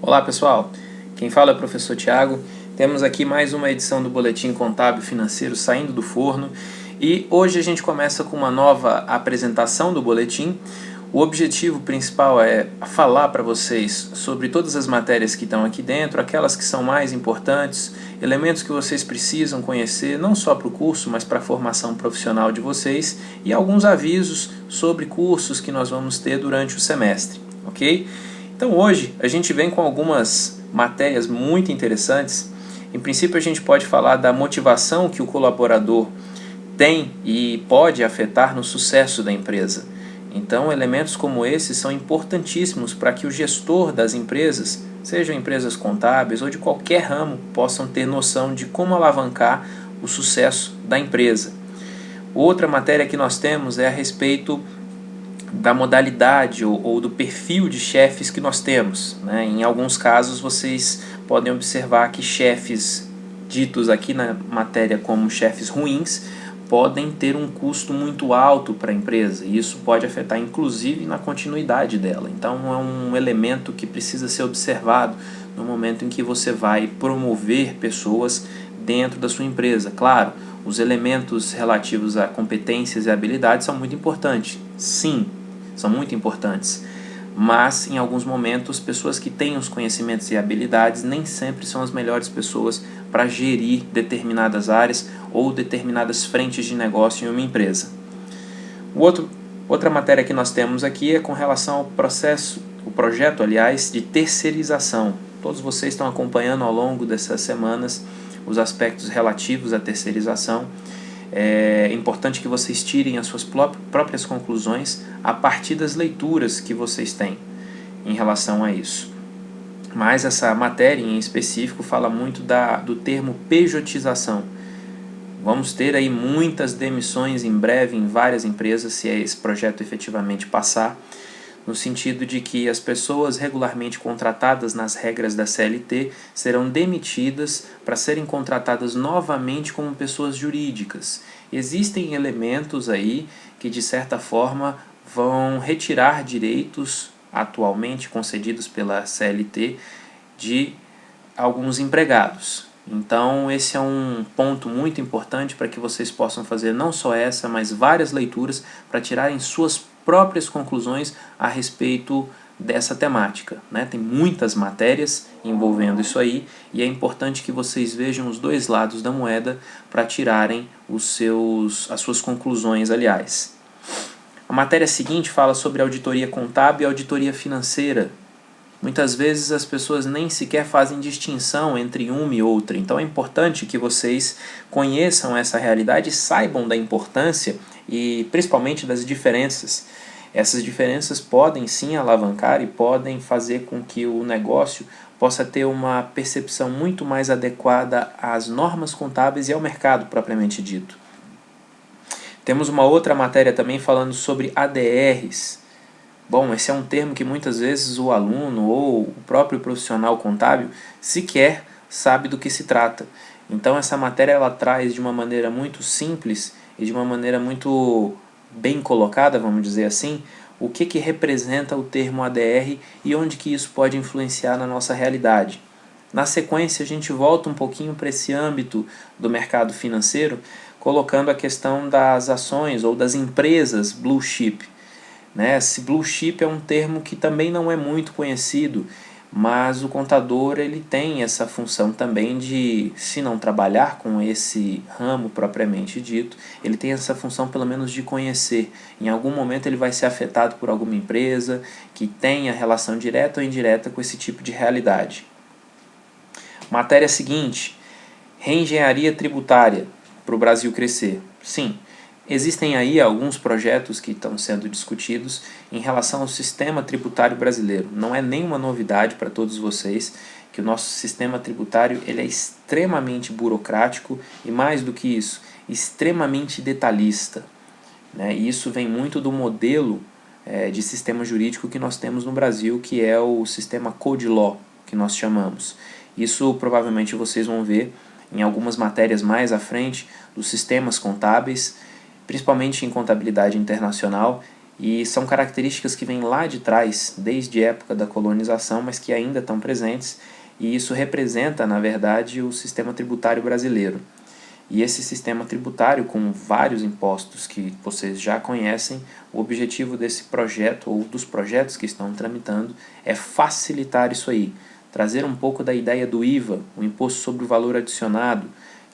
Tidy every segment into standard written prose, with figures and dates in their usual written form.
Olá pessoal, quem fala é o professor Tiago. Temos aqui mais uma edição do Boletim Contábil Financeiro saindo do forno e hoje a gente começa com uma nova apresentação do boletim. O objetivo principal é falar para vocês sobre todas as matérias que estão aqui dentro, aquelas que são mais importantes, elementos que vocês precisam conhecer, não só para o curso, mas para a formação profissional de vocês, e alguns avisos sobre cursos que nós vamos ter durante o semestre, ok? Então hoje a gente vem com algumas matérias muito interessantes. Em princípio a gente pode falar da motivação que o colaborador tem e pode afetar no sucesso da empresa. Então elementos como esses são importantíssimos para que o gestor das empresas, sejam empresas contábeis ou de qualquer ramo, possam ter noção de como alavancar o sucesso da empresa. Outra matéria que nós temos é a respeito da modalidade ou do perfil de chefes que nós temos, né? Em alguns casos vocês podem observar que chefes ditos aqui na matéria como chefes ruins podem ter um custo muito alto para a empresa e isso pode afetar inclusive na continuidade dela. Então é um elemento que precisa ser observado no momento em que você vai promover pessoas dentro da sua empresa. Claro, os elementos relativos a competências e habilidades são muito importantes, sim, são muito importantes, mas em alguns momentos pessoas que têm os conhecimentos e habilidades nem sempre são as melhores pessoas para gerir determinadas áreas ou determinadas frentes de negócio em uma empresa. Outra matéria que nós temos aqui é com relação ao projeto de terceirização. Todos vocês estão acompanhando ao longo dessas semanas os aspectos relativos à terceirização. É importante que vocês tirem as suas próprias conclusões a partir das leituras que vocês têm em relação a isso. Mas essa matéria em específico fala muito do termo pejotização. Vamos ter aí muitas demissões em breve em várias empresas se esse projeto efetivamente passar, no sentido de que as pessoas regularmente contratadas nas regras da CLT serão demitidas para serem contratadas novamente como pessoas jurídicas. Existem elementos aí que de certa forma vão retirar direitos atualmente concedidos pela CLT de alguns empregados. Então esse é um ponto muito importante para que vocês possam fazer não só essa, mas várias leituras para tirarem suas próprias conclusões a respeito dessa temática, né? Tem muitas matérias envolvendo isso aí e é importante que vocês vejam os dois lados da moeda para tirarem as suas conclusões, aliás. A matéria seguinte fala sobre auditoria contábil e auditoria financeira. Muitas vezes as pessoas nem sequer fazem distinção entre uma e outra, então é importante que vocês conheçam essa realidade e saibam da importância e principalmente das diferenças. Essas diferenças podem sim alavancar e podem fazer com que o negócio possa ter uma percepção muito mais adequada às normas contábeis e ao mercado propriamente dito. Temos uma outra matéria também falando sobre ADRs. Bom, esse é um termo que muitas vezes o aluno ou o próprio profissional contábil sequer sabe do que se trata. Então essa matéria ela traz de uma maneira muito simples e de uma maneira muito bem colocada, vamos dizer assim, o que representa o termo ADR e onde que isso pode influenciar na nossa realidade. Na sequência a gente volta um pouquinho para esse âmbito do mercado financeiro, colocando a questão das ações ou das empresas blue chip. Esse blue chip é um termo que também não é muito conhecido, mas o contador ele tem essa função também de, se não trabalhar com esse ramo propriamente dito, ele tem essa função pelo menos de conhecer. Em algum momento ele vai ser afetado por alguma empresa que tenha relação direta ou indireta com esse tipo de realidade. Matéria seguinte, reengenharia tributária para o Brasil crescer. Sim. Existem aí alguns projetos que estão sendo discutidos em relação ao sistema tributário brasileiro. Não é nenhuma novidade para todos vocês que o nosso sistema tributário ele é extremamente burocrático e, mais do que isso, extremamente detalhista, né? E isso vem muito do modelo de sistema jurídico que nós temos no Brasil, que é o sistema Code Law, que nós chamamos. Isso provavelmente vocês vão ver em algumas matérias mais à frente dos sistemas contábeis, principalmente em contabilidade internacional, e são características que vêm lá de trás, desde a época da colonização, mas que ainda estão presentes, e isso representa, na verdade, o sistema tributário brasileiro. E esse sistema tributário, com vários impostos que vocês já conhecem, o objetivo desse projeto, ou dos projetos que estão tramitando, é facilitar isso aí, trazer um pouco da ideia do IVA, o Imposto sobre o Valor Adicionado,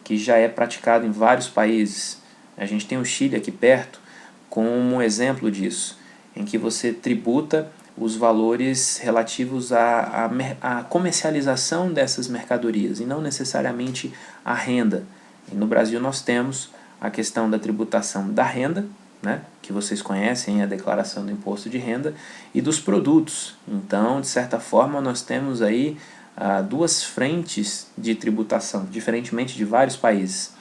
que já é praticado em vários países. A gente tem o Chile aqui perto como um exemplo disso, em que você tributa os valores relativos à comercialização dessas mercadorias e não necessariamente à renda. E no Brasil nós temos a questão da tributação da renda, né, que vocês conhecem, a declaração do imposto de renda, e dos produtos. Então, de certa forma, nós temos aí duas frentes de tributação, diferentemente de vários países.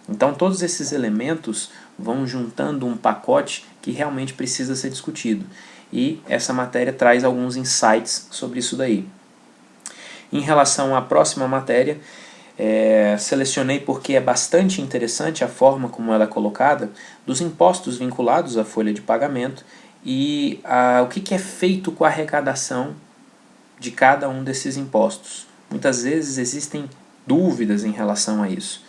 Então, todos esses elementos vão juntando um pacote que realmente precisa ser discutido. E essa matéria traz alguns insights sobre isso daí. Em relação à próxima matéria, selecionei porque é bastante interessante a forma como ela é colocada, dos impostos vinculados à folha de pagamento e o que é feito com a arrecadação de cada um desses impostos. Muitas vezes existem dúvidas em relação a isso,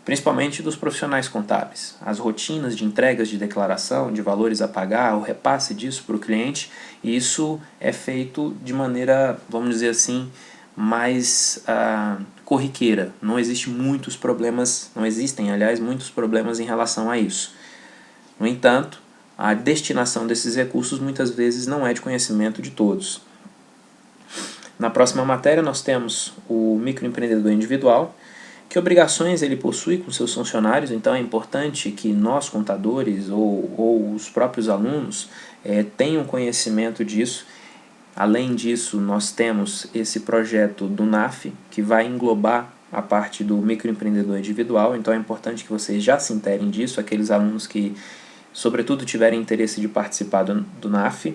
principalmente dos profissionais contábeis. As rotinas de entregas de declaração, de valores a pagar, o repasse disso para o cliente, e isso é feito de maneira, vamos dizer assim, mais corriqueira. Não existem, muitos problemas em relação a isso. No entanto, a destinação desses recursos muitas vezes não é de conhecimento de todos. Na próxima matéria nós temos o microempreendedor individual, que obrigações ele possui com seus funcionários. Então é importante que nós, contadores ou os próprios alunos, tenham conhecimento disso. Além disso, nós temos esse projeto do NAF, que vai englobar a parte do microempreendedor individual. Então é importante que vocês já se interem disso, aqueles alunos que, sobretudo, tiverem interesse de participar do NAF.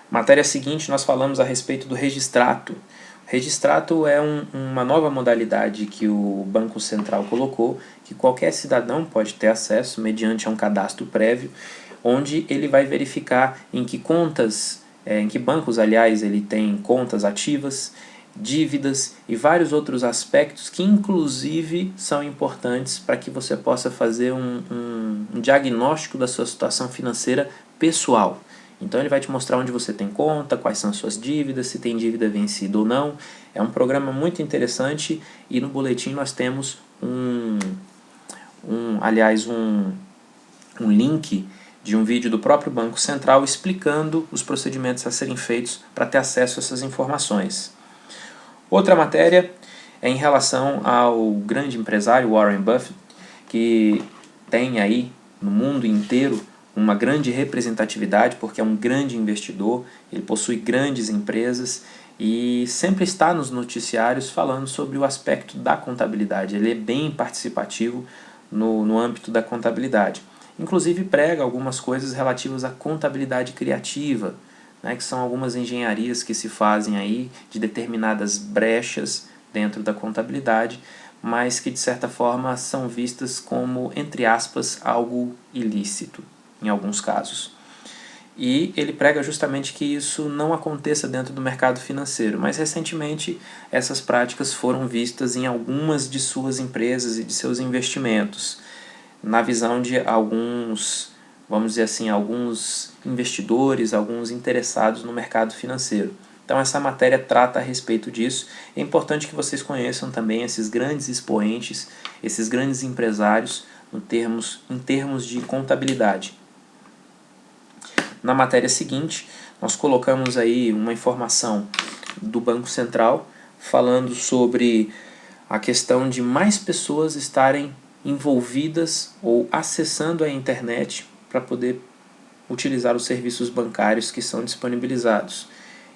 Matéria seguinte, nós falamos a respeito do registrato. Registrato é uma nova modalidade que o Banco Central colocou, que qualquer cidadão pode ter acesso mediante um cadastro prévio, onde ele vai verificar em que contas, em que bancos, aliás, ele tem contas ativas, dívidas e vários outros aspectos que inclusive são importantes para que você possa fazer um diagnóstico da sua situação financeira pessoal. Então ele vai te mostrar onde você tem conta, quais são as suas dívidas, se tem dívida vencida ou não. É um programa muito interessante e no boletim nós temos um link de um vídeo do próprio Banco Central explicando os procedimentos a serem feitos para ter acesso a essas informações. Outra matéria é em relação ao grande empresário Warren Buffett, que tem aí no mundo inteiro uma grande representatividade, porque é um grande investidor, ele possui grandes empresas e sempre está nos noticiários falando sobre o aspecto da contabilidade. Ele é bem participativo no âmbito da contabilidade. Inclusive prega algumas coisas relativas à contabilidade criativa, né, que são algumas engenharias que se fazem aí de determinadas brechas dentro da contabilidade, mas que de certa forma são vistas como, entre aspas, algo ilícito em alguns casos. E ele prega justamente que isso não aconteça dentro do mercado financeiro, mas recentemente essas práticas foram vistas em algumas de suas empresas e de seus investimentos, na visão de alguns, vamos dizer assim, alguns investidores, alguns interessados no mercado financeiro. Então essa matéria trata a respeito disso. É importante que vocês conheçam também esses grandes expoentes, esses grandes empresários em termos de contabilidade. Na matéria seguinte, nós colocamos aí uma informação do Banco Central falando sobre a questão de mais pessoas estarem envolvidas ou acessando a internet para poder utilizar os serviços bancários que são disponibilizados.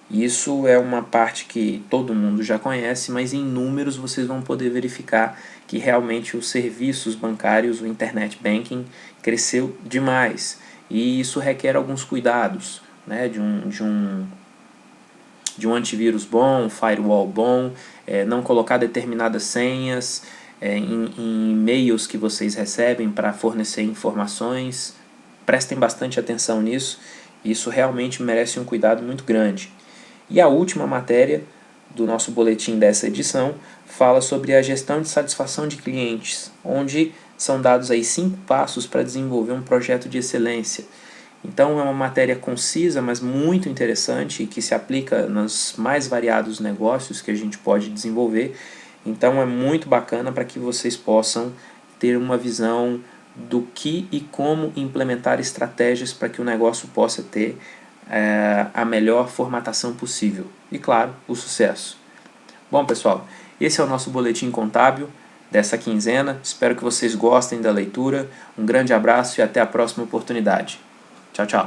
Isso é uma parte que todo mundo já conhece, mas em números vocês vão poder verificar que realmente os serviços bancários, o internet banking, cresceu demais. E isso requer alguns cuidados, né, de um antivírus bom, um firewall bom, não colocar determinadas senhas em e-mails que vocês recebem para fornecer informações prestem bastante atenção nisso, isso realmente merece um cuidado muito grande. E a última matéria do nosso boletim dessa edição fala sobre a gestão de satisfação de clientes, onde são dados aí 5 passos para desenvolver um projeto de excelência. Então é uma matéria concisa, mas muito interessante e que se aplica nos mais variados negócios que a gente pode desenvolver. Então é muito bacana para que vocês possam ter uma visão do que e como implementar estratégias para que o negócio possa ter a melhor formatação possível. E claro, o sucesso. Bom, pessoal, esse é o nosso boletim contábil dessa quinzena. Espero que vocês gostem da leitura. Um grande abraço e até a próxima oportunidade. Tchau, tchau.